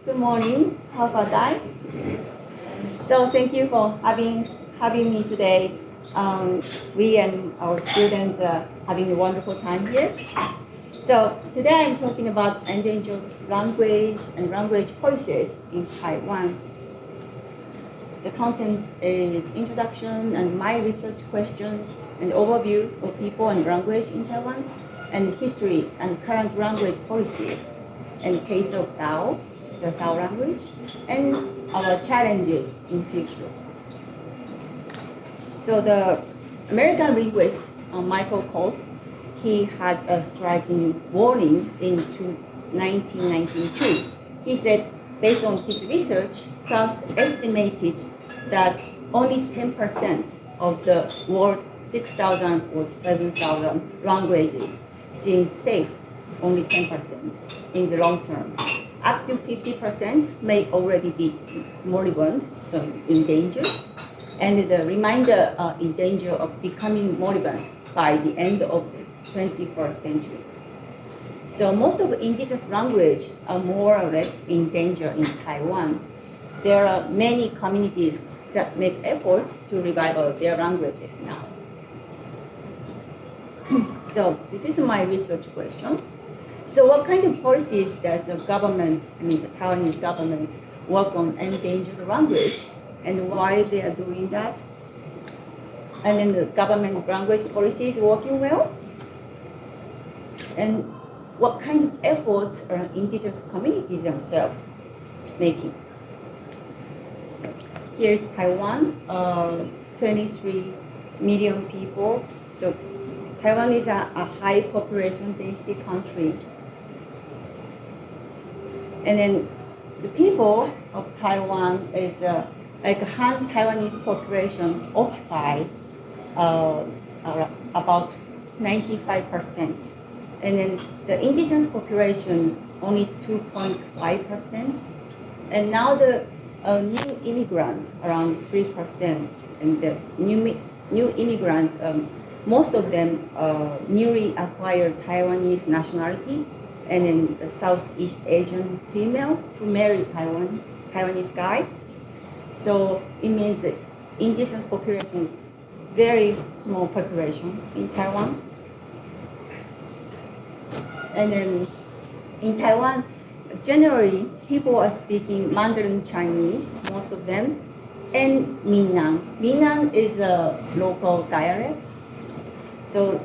Good morning. How about that? So thank you for having me today. We and our students are having a wonderful time here. So today I'm talking about endangered language and language policies in Taiwan. The content is introduction and my research questions and overview of people and language in Taiwan, and history and current language policies, and case of Dao, the Dao language, and our challenges in future. So the American linguist Michael Kors, he had a striking warning in 1992. He said, based on his research, Klaus estimated that only 10% of the world's 6,000 or 7,000 languages seem safe, only 10% in the long term. Up to 50% may already be moribund, so in danger, and the remainder are in danger of becoming moribund by the end of the 21st century. So most of indigenous languages are more or less in danger in Taiwan. There are many communities that make efforts to revive their languages now. So this is my research question. So what kind of policies does the government, the Taiwanese government, work on endangered language, and why they are doing that? And then the government language policy is working well? And what kind of efforts are indigenous communities themselves making? So here is Taiwan, 23 million people. So Taiwan is a high population density country. And then the people of Taiwan is like Han Taiwanese population occupy about 95%. And then the indigenous population only 2.5%. And now the new immigrants around 3%. And the new immigrants, most of them newly acquired Taiwanese nationality, and then a Southeast Asian female who married Taiwanese guy. So it means that indigenous population is very small population in Taiwan. And then in Taiwan, generally people are speaking Mandarin Chinese, most of them, and Minnan. Minnan is a local dialect. So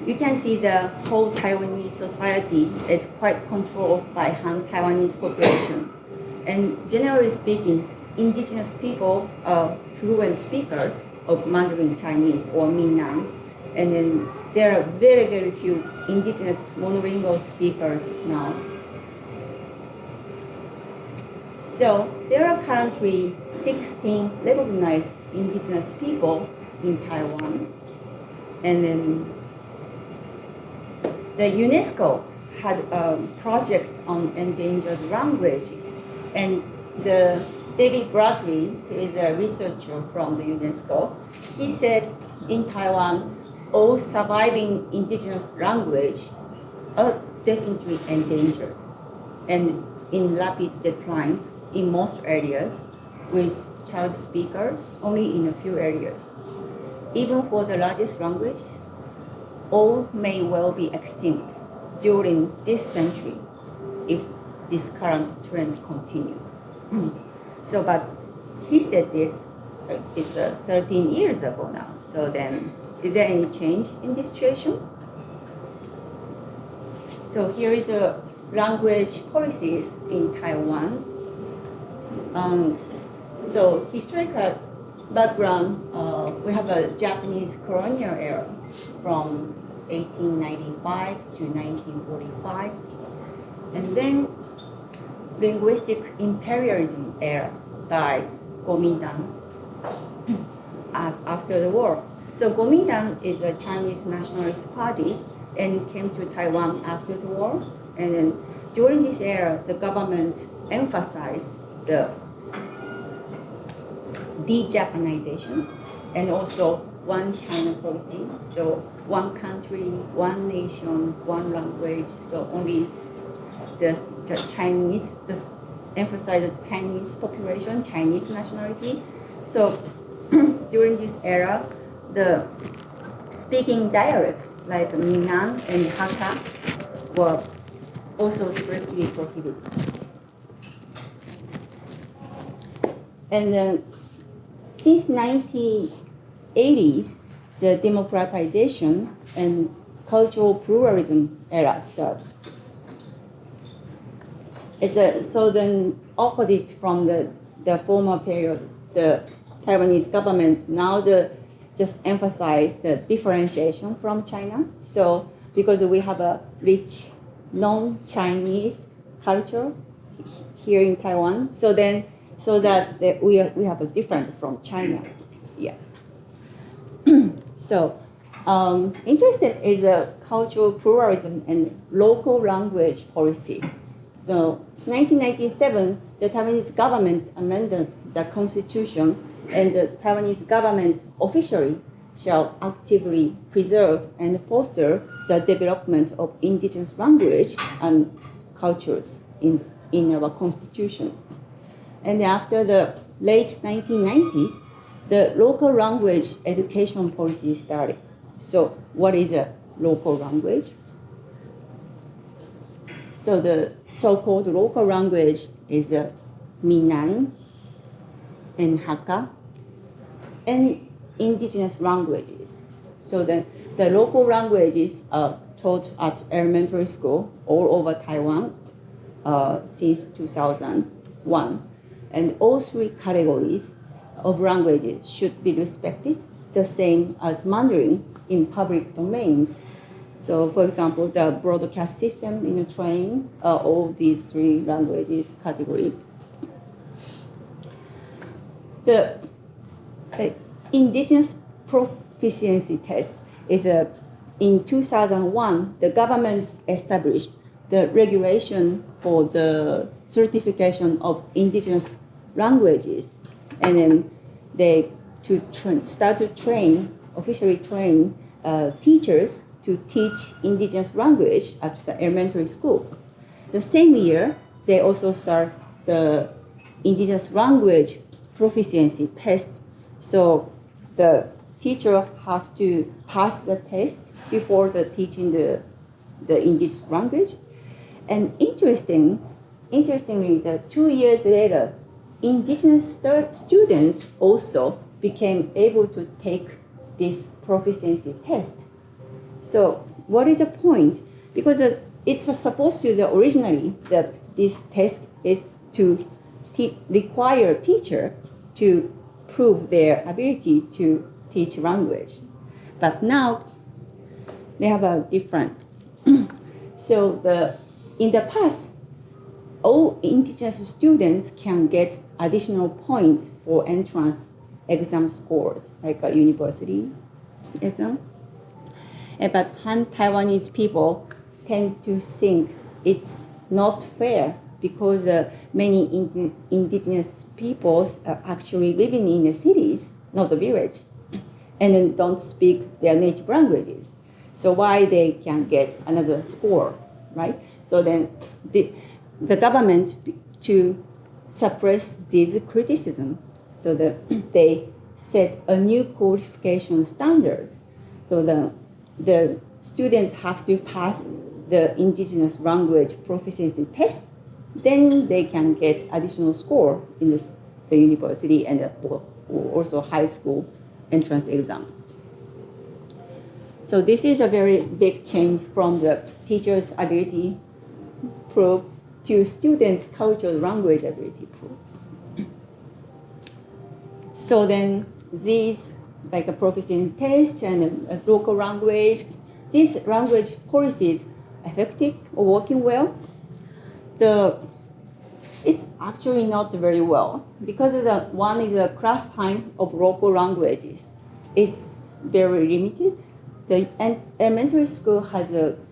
you can see the whole Taiwanese society is quite controlled by Han Taiwanese population. And generally speaking, indigenous people are fluent speakers of Mandarin Chinese or Minnan. And then there are very, very few indigenous monolingual speakers now. So there are currently 16 recognized indigenous people in Taiwan. And then the UNESCO had a project on endangered languages. And the David Bradley, who is a researcher from the UNESCO, he said in Taiwan, all surviving indigenous language are definitely endangered and in rapid decline in most areas, with child speakers only in a few areas. Even for the largest languages, all may well be extinct during this century if these current trends continue. So, but he said this, it's 13 years ago now. So then, is there any change in this situation? So here is the language policies in Taiwan. So historical background, we have a Japanese colonial era from 1895 to 1945. And then linguistic imperialism era by Kuomintang after the war. So Kuomintang is a Chinese nationalist party and came to Taiwan after the war. And then during this era, the government emphasized the de-Japanization and also one China policy. So one country, one nation, one language. So only the Chinese, just emphasize the Chinese population, Chinese nationality. So during this era, the speaking dialects like Minnan and Hakka were also strictly prohibited. And then since 1980s, the democratization and cultural pluralism era starts. So then opposite from the former period, the Taiwanese government now just emphasize the differentiation from China. So because we have a rich non-Chinese culture here in Taiwan, so that we have a different from China. Yeah. So interested is a cultural pluralism and local language policy. So 1997, the Taiwanese government amended the constitution, and the Taiwanese government officially shall actively preserve and foster the development of indigenous language and cultures in our constitution. And after the late 1990s, the local language education policy started. So what is a local language? So the so-called local language is Minnan and Hakka and indigenous languages. So the local languages are taught at elementary school all over Taiwan since 2001. And all three categories of languages should be respected, the same as Mandarin in public domains. So, for example, the broadcast system in a train are all these three languages category. The indigenous proficiency test is in 2001, the government established the regulation for the certification of indigenous languages, and then they officially train teachers to teach indigenous language at the elementary school. The same year, they also start the indigenous language proficiency test. So the teacher have to pass the test before teaching the indigenous language. And interestingly, that 2 years later, indigenous students also became able to take this proficiency test. So what is the point? Because it's supposed to originally that this test is to require teacher to prove their ability to teach language. But now they have a different. So in the past, all indigenous students can get additional points for entrance exam scores, like a university exam. But Han Taiwanese people tend to think it's not fair because many indigenous peoples are actually living in the cities, not the village, and then don't speak their native languages. So why they can get another score, right? So then the government, to suppress this criticism, so that they set a new qualification standard. So the students have to pass the indigenous language proficiency test, then they can get additional score in the university and also high school entrance exam. So this is a very big change from the teacher's ability proof to students' cultural language ability proof. So then these, like a proficiency test and a local language, these language policies effective or working well? It's actually not very well, because one is the class time of local languages is very limited. The elementary school has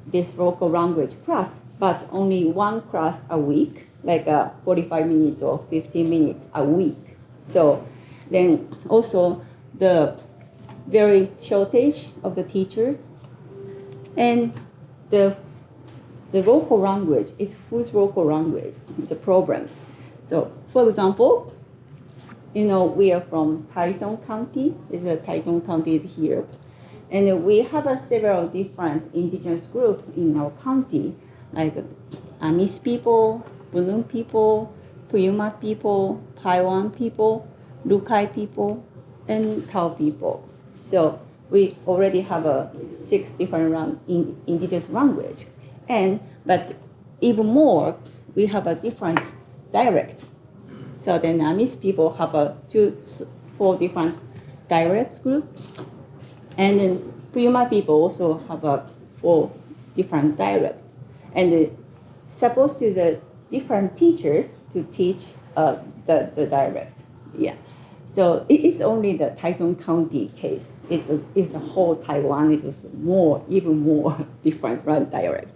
this local language class, but only one class a week, like 45 minutes or 15 minutes a week. So then also the very shortage of the teachers, and the the local language is whose local language is a problem. So, for example, we are from Taitung County. Taitung County is here. And we have several different indigenous groups in our county, like Amis people, Bunun people, Puyuma people, Taiwan people, Lukai people, and Tao people. So we already have 6 different indigenous language. But even more, we have a different dialect. So then Amis people have 4 different dialect groups. And then Puyuma people also have 4 different dialects. And supposed to the different teachers to teach the dialect. Yeah. So it is only the Taitung County case. It's a whole Taiwan. It's even more different dialects.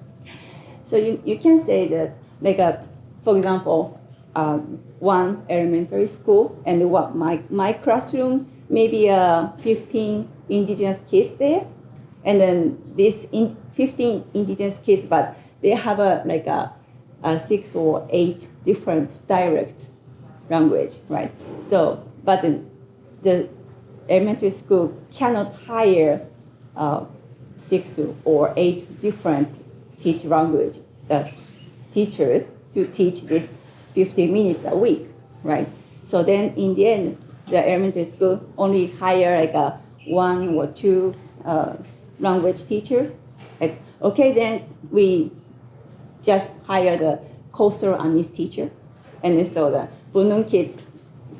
So you can say this, for example, one elementary school, and my classroom, maybe 15 indigenous kids there, and then these 15 indigenous kids, but they have a 6 or 8 different dialect language, right? So, but the elementary school cannot hire 6 or 8 different teachers to teach this 15 minutes a week, right? So then in the end, the elementary school only hire 1 or 2 language teachers. Okay, then we just hire the coastal Amis teacher, and then so the Bunun kids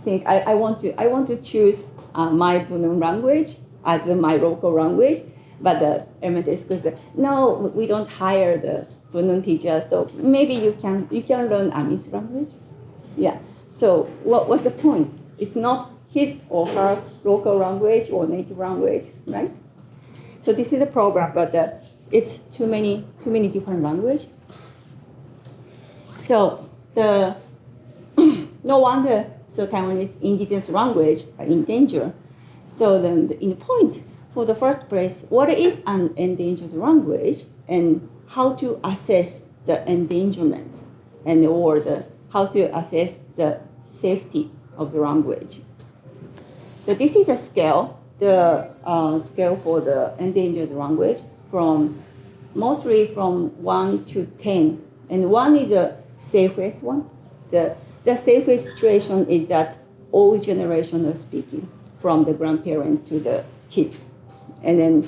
think I want to choose my Bunun language as my local language, but the elementary school said no, we don't hire the Bunun teacher, so maybe you can learn Amis language. Yeah. So what's the point? It's not his or her local language or native language, right? So this is a problem, but it's too many different language. So no wonder Taiwanese indigenous language are in danger. So then in the point, for the first place, what is an endangered language and how to assess the endangerment how to assess the safety of the language. So this is a scale, the scale for the endangered language mostly from 1 to 10. And 1 is the safest one. The safest situation is that all generations are speaking, from the grandparent to the kids. And then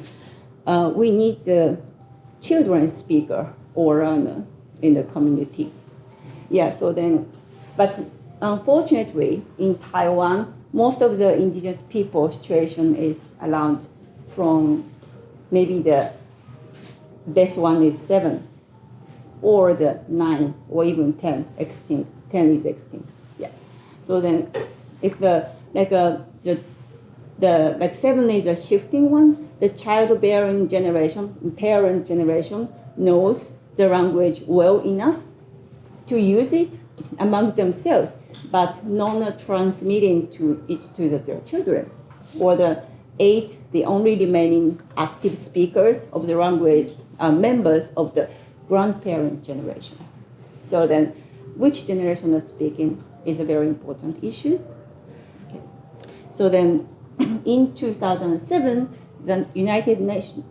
we need the children speaker or learner in the community. Yeah, so then, but unfortunately, in Taiwan, most of the indigenous people situation is around from maybe the best one is 7 or the 9 or even 10 extinct. 10 is extinct. Yeah. So then if the 7 is a shifting one, the childbearing generation, parent generation knows the language well enough to use it among themselves, but not transmitting their children. Or the 8, the only remaining active speakers of the language are members of the grandparent generation. So then, which generation is speaking is a very important issue. Okay. So then, in 2007, the United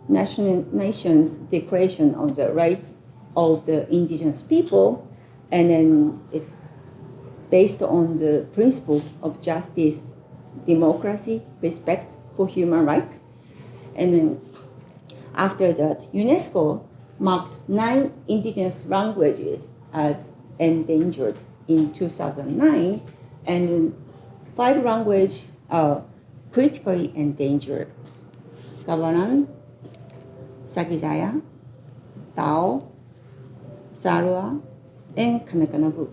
Nations Declaration on the Rights of the Indigenous People, and then it's based on the principle of justice, democracy, respect for human rights. And then after that, UNESCO marked 9 indigenous languages as endangered in 2009, and 5 languages are critically endangered. Kabaran, Sakizaya, Tao, Sarua, and Kanakanabu.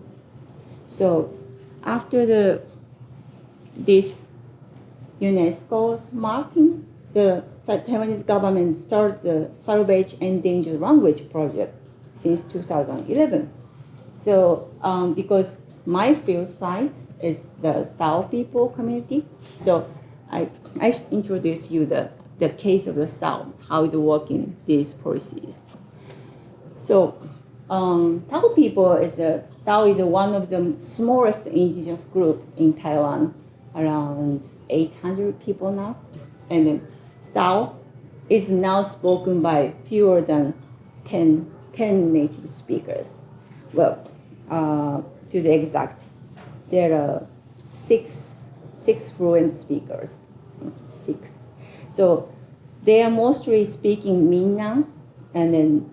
So after this UNESCO's marking, the Taiwanese government started the Salvage Endangered Language Project since 2011. So because my field site is the Tao people community, so I introduce you the case of the Tao, how it's working these policies. So Tao people Tao is one of the smallest indigenous group in Taiwan, around 800 people now. And then Tao is now spoken by fewer than 10 native speakers. Well, to the exact, there are six fluent speakers. 6. So they are mostly speaking Minnan, and then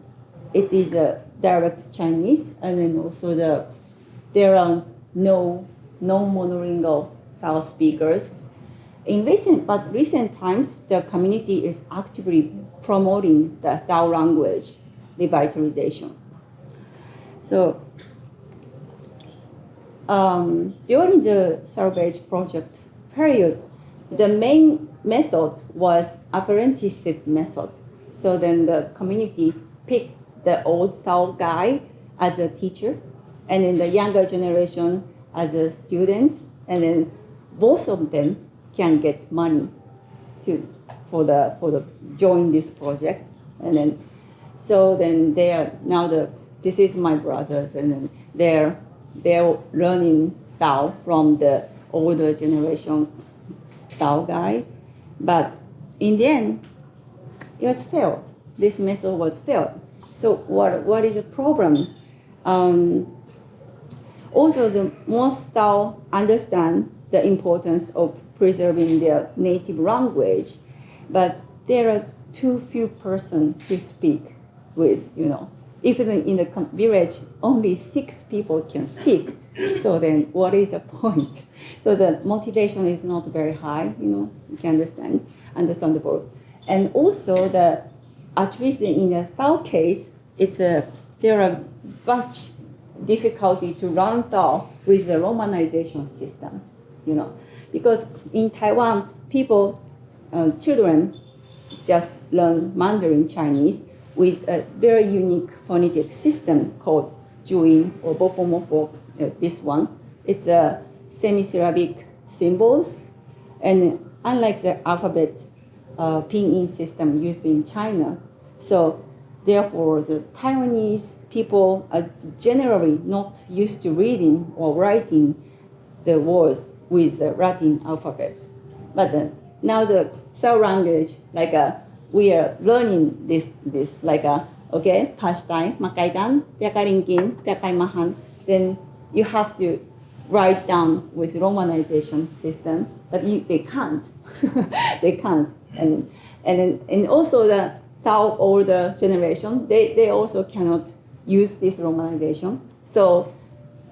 it is a direct Chinese, and then also there are no monolingual Tao speakers. In recent times, the community is actively promoting the Tao language revitalization. So during the salvage project period, the main method was apprenticeship method. So then the community picked the old Tao guy as a teacher, and then the younger generation as a student, and then both of them can get money for the join this project, and then they are now this is my brothers, and then they're learning Tao from the older generation Tao guy, but in the end it was failed. This method was failed. So what is the problem? Although the most Tao understand the importance of preserving their native language, but there are too few persons to speak with, Even in the village, only 6 people can speak. So then what is the point? So the motivation is not very high, you can understandable. And also at least in the Tao case, there are much difficulty to learn Tao with the romanization system, because in Taiwan, children just learn Mandarin Chinese with a very unique phonetic system called Juin or Bopomofo. This one, it's a semi-syllabic symbols, and unlike the alphabet pinyin system used in China, so therefore the Taiwanese people are generally not used to reading or writing the words with the Latin alphabet. But now the Tao language, we are learning this Pashtai, Makaidan, Piakarinkin, Piakaimahan, then you have to write down with romanization system, but they can't. They can't. And also the Tao older generation, they also cannot use this romanization. So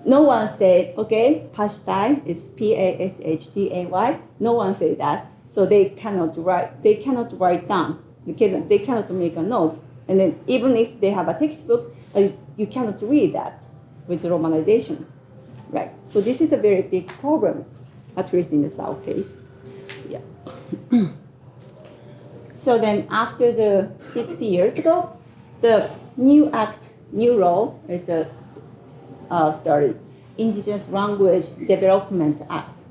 no one said, Pashtai is P-A-S-H-T-A-Y. No one said that. So they cannot write down. They cannot make a note. And then even if they have a textbook, you cannot read that with romanization, right? So this is a very big problem, at least in the Tao case. Yeah. So then after the 6 years ago, the new law is started, Indigenous Language Development Act.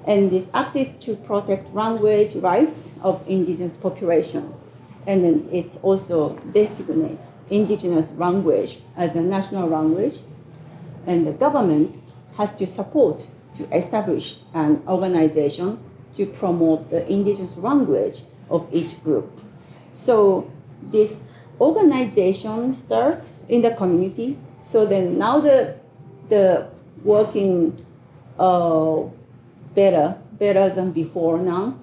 And this act is to protect language rights of indigenous population. And then it also designates indigenous language as a national language. And the government has to support to establish an organization to promote the indigenous language of each group. So this organization starts in the community. So then now the working better than before now.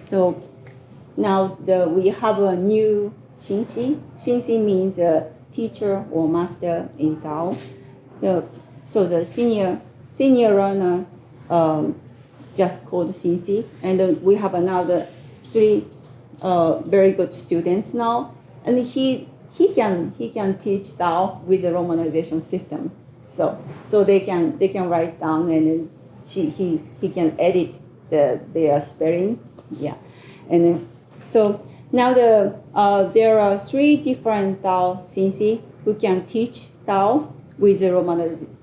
So now we have a new Xinxi. Xinxi means a teacher or master in Tao. So the senior runner just called Xinxi, and we have another 3 very good students now, and he can teach Tao with the romanization system. So they can write down, and then he can edit their spelling, yeah, and so now there are 3 different Tao Xinxi who can teach Tao with the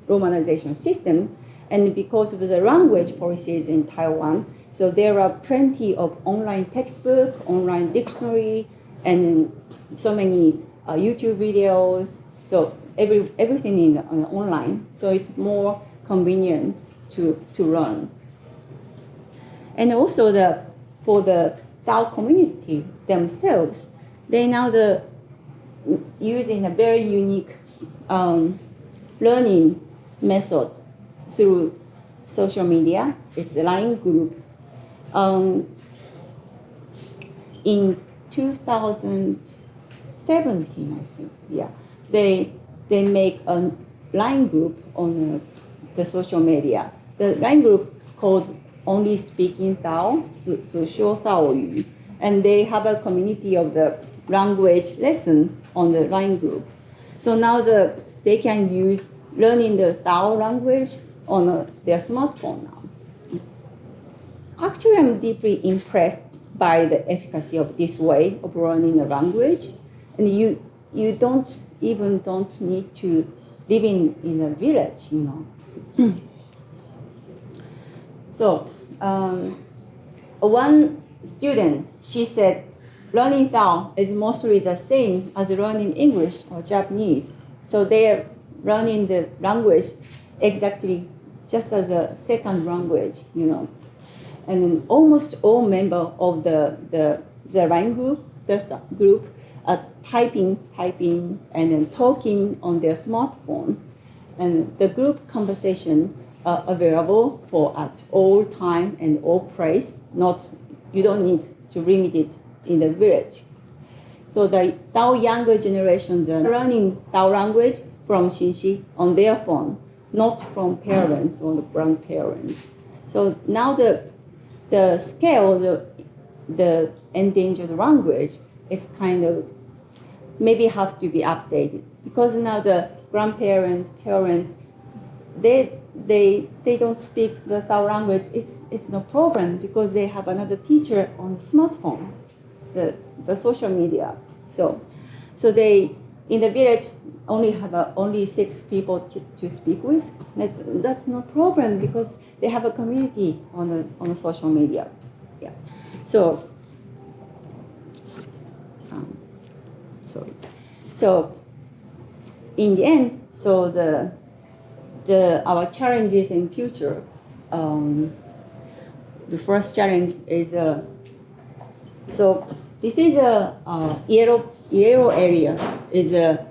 romanization system, and because of the language policies in Taiwan, so there are plenty of online textbook, online dictionary, and so many YouTube videos. So everything is online. So it's more convenient to learn. And also for the Dao community themselves, they now using a very unique learning method through social media. It's a line group. In 2017, I think, yeah, they make a line group on the social media. The line group called Only Speaking Dao, 只说道语, and they have a community of the language lesson on the line group. So now they can use learning the Dao language on their smartphone now. Actually, I'm deeply impressed by the efficacy of this way of learning a language, and you don't need to live in a village, you know. So one student, she said, learning Dao is mostly the same as learning English or Japanese. So they're learning the language exactly just as a second language, you know. And almost all members of the line group, are typing, and then talking on their smartphone. And the group conversation are available at all time and all place. You don't need to limit it in the village. So the Dao younger generations are learning Dao language from Xinxi on their phone, not from parents or the grandparents. So now the scale of the endangered language is kind of maybe have to be updated, because now the grandparents, parents, they don't speak the Dao language. It's no problem because they have another teacher on the smartphone, the social media. So they in the village only have only 6 people to speak with. That's no problem because they have a community on the social media. Yeah. So sorry. So in the end, so our challenges in future. The first challenge is so this is a yellow area is a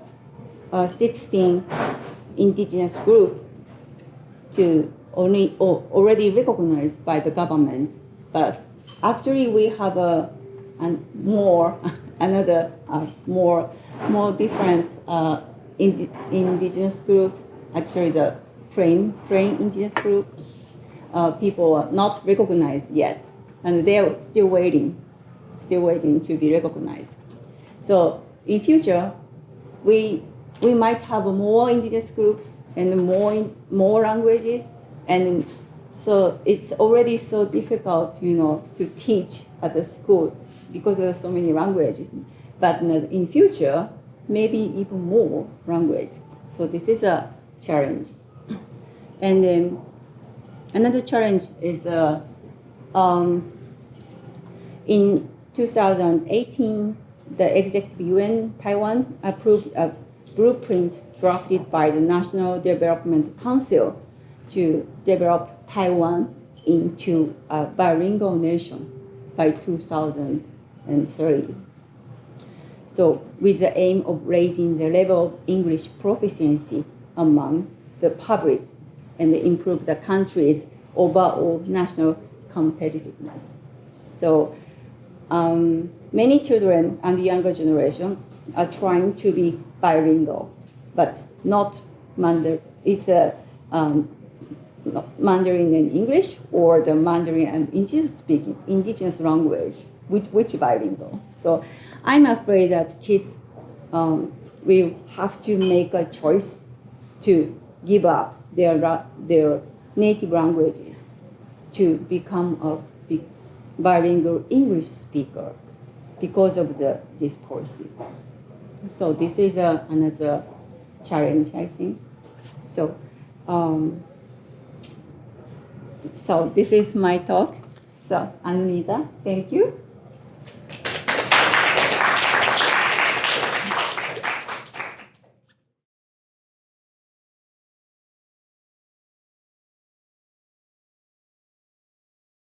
16 indigenous group to already recognized by the government, but actually we have more different indigenous group. Actually, the plain indigenous group people are not recognized yet, and they're still waiting to be recognized. So in future, we might have more indigenous groups and more languages, and so it's already so difficult, you know, to teach at the school because there are so many languages. But in future, maybe even more language. So this is a challenge. And then another challenge is in 2018, the Executive UN Taiwan approved a blueprint drafted by the National Development Council to develop Taiwan into a bilingual nation by 2030. So with the aim of raising the level of English proficiency among the public and improve the country's overall national competitiveness. So many children and the younger generation are trying to be bilingual, but not Mandarin. It's Mandarin and English, or the Mandarin and indigenous language, which bilingual. So I'm afraid that kids will have to make a choice to give up their native languages to become a bilingual English speaker because of this policy. So this is another challenge, I think. So this is my talk. So Annalisa, thank you.